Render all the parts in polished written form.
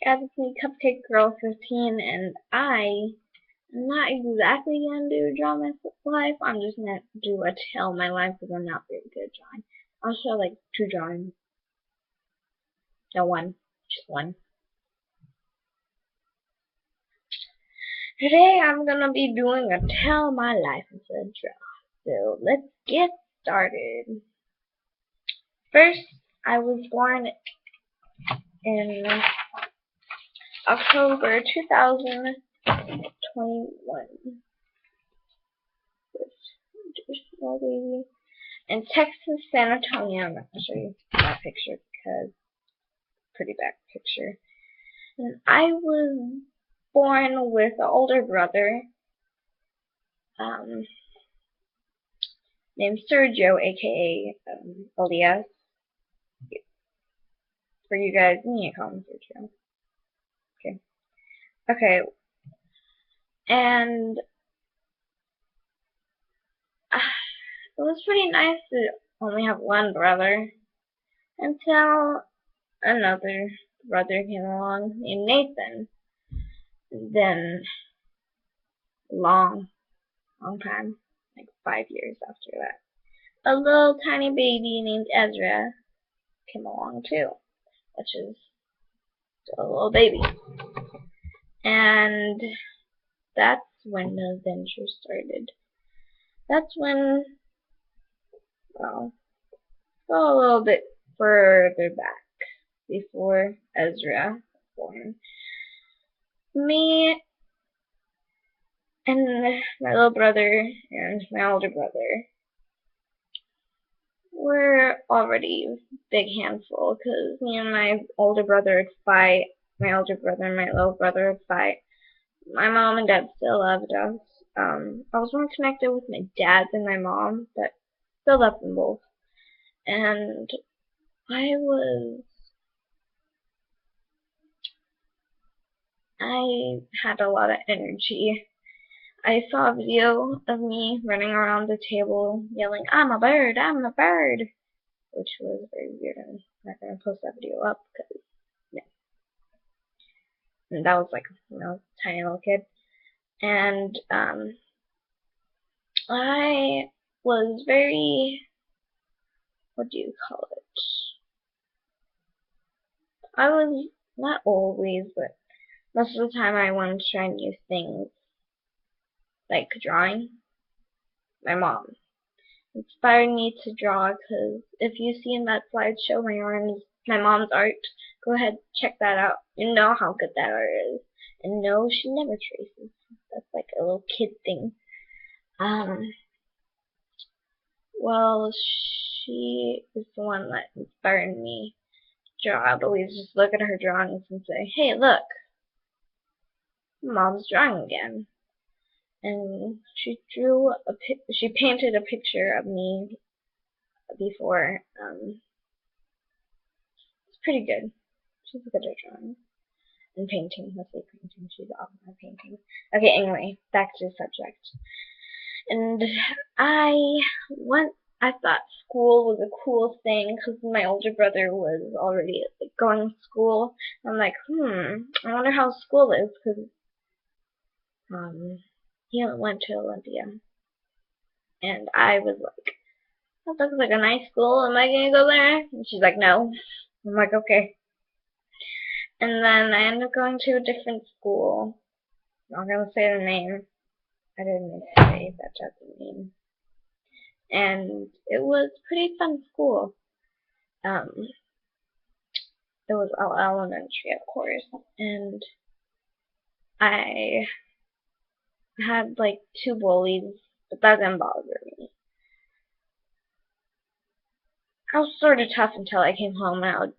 guys, it's me, Cupcake Girl 15, and I'm not exactly gonna do Draw My Life. I'm just gonna do a Tell My Life because I'm not very good at drawing. I'll show like 2 drawings. No, one. Just one. Today I'm gonna be doing a Tell My Life instead of draw. So let's get started. First, I was born in October 2021. Small baby. In Texas, San Antonio. I'm not going to show you that picture because it's a pretty bad picture. And I was born with an older brother named Sergio, aka Elias. For you guys, you can call him Sergio. Okay. And it was pretty nice to only have one brother until another brother came along named Nathan. Then long time, like 5 years after that, a little tiny baby named Ezra came along too, which is still a little baby. And that's when the adventure started. That's when, well, go a little bit further back before Ezra was born. Me and my little brother and my older brother were already a big handful because me and my older brother would fight. My older brother and my little brother would fight. My mom and dad still loved us. I was more connected with my dad than my mom, but still loved them both. And I had a lot of energy. I saw a video of me running around the table yelling, "I'm a bird, I'm a bird," which was very weird. I'm not going to post that video up because, yeah. And that was like, tiny little kid. And I was very, what do you call it? I was, not always, but most of the time I wanted to try new things, like drawing. My mom inspired me to draw because if you see in that slideshow my mom's art, go ahead, check that out. You know how good that art is. And no, she never traces. That's like a little kid thing. Well, she is the one that inspired me to draw. I'd always just look at her drawings and say, "Hey, look, Mom's drawing again." And she painted a picture of me before. It's pretty good. She's good at drawing and painting. Let's say painting. She's awesome at painting. Okay, anyway, back to the subject. And I thought school was a cool thing because my older brother was already going to school. I'm like, I wonder how school is because he went to Olympia. And I was like, that looks like a nice school. Am I going to go there? And she's like, no. I'm like, okay. And then I ended up going to a different school. I'm not going to say the name. I didn't say that doesn't name. And it was pretty fun school. It was all elementary, of course. And I had like 2 bullies, but that didn't bother me. I was sort of tough until I came home and I would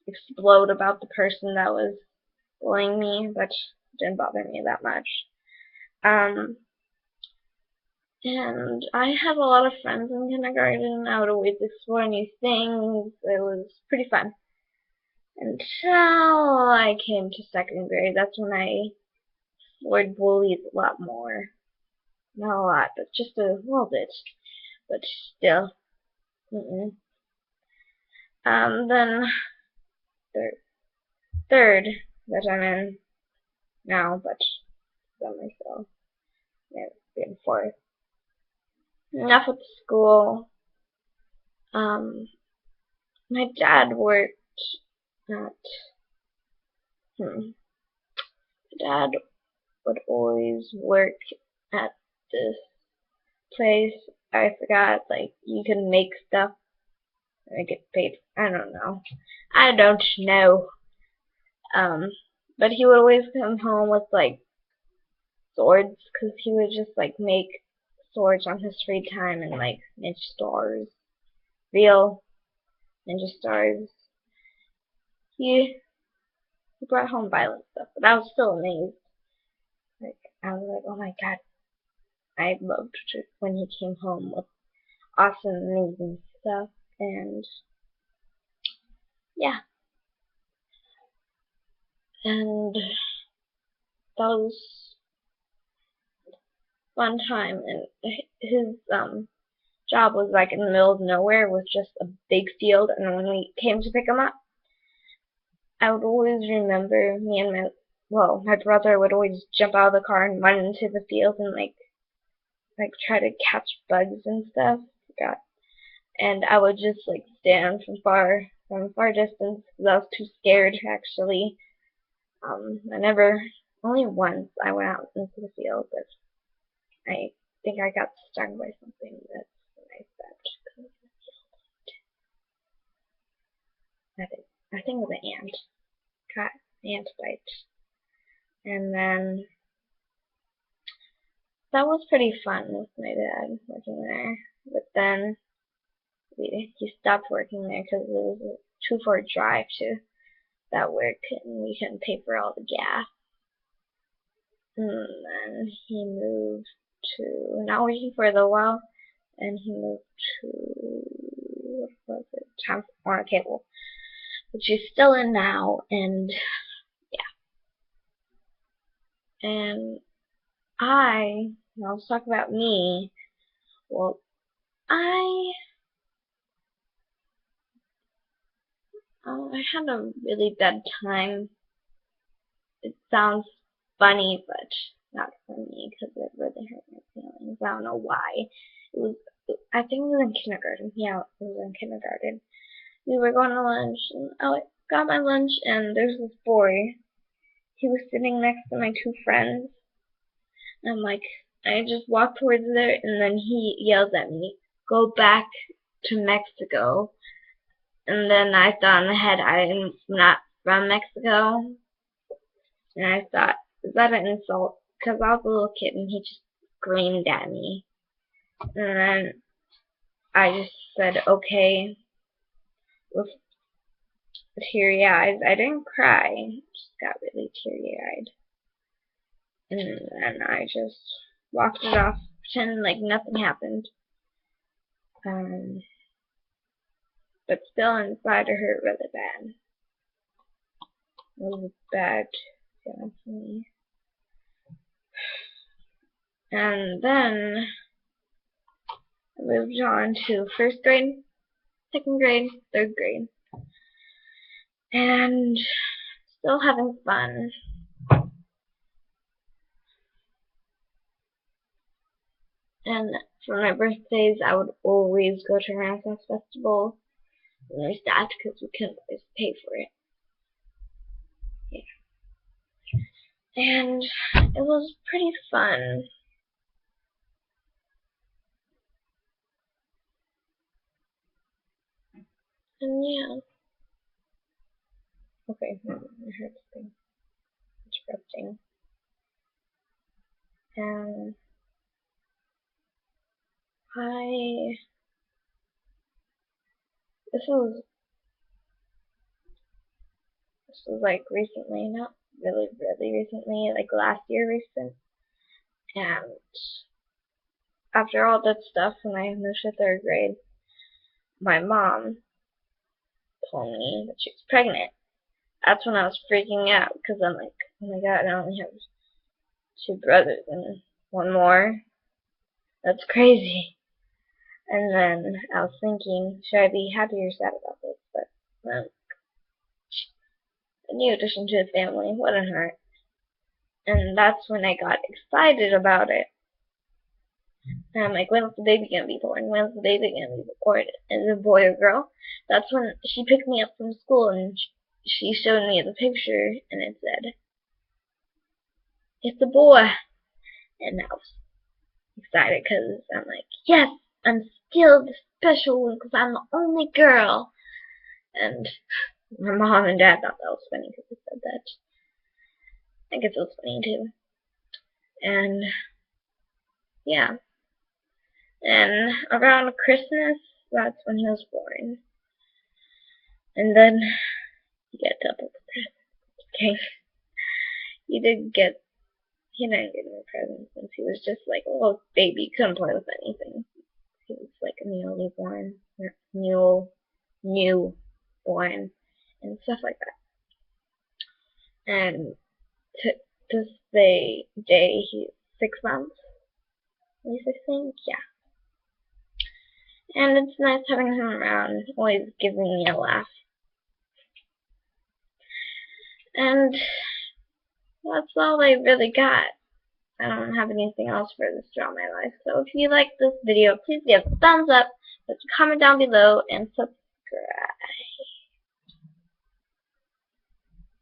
explode about the person that was bullying me, but didn't bother me that much. And I had a lot of friends in kindergarten. I would always explore new things. It was pretty fun. Until I came to 2nd grade. That's when I explored bullies a lot more. Not a lot, but just a little bit. But still. Then third that I'm in now, but by myself. Yeah, in fourth. Enough with school. My dad worked at, Dad would always work at this place. I forgot, like, you can make stuff and get paid. I don't know. I don't know. But he would always come home with, like, swords, because he would just, like, make swords on his free time and, like, ninja stars. Real ninja stars. He brought home violent stuff, but I was still amazed. Like, I was like, oh my god, I loved it when he came home with awesome, amazing stuff, and yeah. And that was one time, and his job was like in the middle of nowhere with just a big field, and when we came to pick him up, I would always remember my brother would always jump out of the car and run into the field and like try to catch bugs and stuff. God. And I would just like stand from far distance because I was too scared actually. Only once I went out into the field, but I think I got stung by something that's when I stepped. I think it was an ant. Got ant bite. And then that was pretty fun with my dad working there. But then he stopped working there because it was too far a drive to that work, and we couldn't pay for all the gas. And then he moved to, not working for a little while, and he moved to, what was it, Time Warner Cable, which he's still in now, and yeah. And let's talk about me. Well, I had a really bad time. It sounds funny, but not funny because it really hurt my feelings. I don't know why. I think it was in kindergarten. Yeah, it was in kindergarten. We were going to lunch, and I got my lunch, and there's this boy. He was sitting next to my two friends. And I just walked towards there, and then he yells at me, "Go back to Mexico." And then I thought in my head, I'm not from Mexico. And I thought, is that an insult? Because I was a little kid, and he just screamed at me. And then I just said, okay, with teary eyes. I didn't cry, I just got really teary eyed. And then I just walked it off, pretending like nothing happened. But still inside it hurt really bad. It was a bad feeling for me. And then I moved on to first grade, second grade, third grade. And still having fun. And for my birthdays, I would always go to Renaissance Festival. And we stopped because we couldn't always pay for it. Yeah. And it was pretty fun. And yeah. Okay, I heard something interrupting. And this was like recently, not really recently, like last year recent. And after all that stuff, when I moved to third grade, my mom told me that she was pregnant. That's when I was freaking out, because I'm like, oh my god, I only have two brothers and one more. That's crazy. And then I was thinking, should I be happy or sad about this? But a new addition to the family. Wouldn't hurt. And that's when I got excited about it. And I'm like, when's the baby gonna be born? When's the baby gonna be born? Is it a boy or girl? That's when she picked me up from school and she showed me the picture and it said, it's a boy. And I was excited because I'm like, yes, I'm still the special one because I'm the only girl. And my mom and dad thought that was funny because they said that. I guess it was funny too. And yeah. And around Christmas, that's when he was born. And then he got double the presents. Okay. He didn't get any presents since he was just like a little baby, couldn't play with anything. He was like a newly born, new born, and stuff like that. And to this day, he's 6 months. At least I think, yeah. And it's nice having him around, always giving me a laugh. And that's all I really got. I don't have anything else for this throughout my life. So if you like this video, please give a thumbs up, comment down below, and subscribe.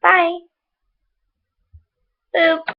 Bye. Boop.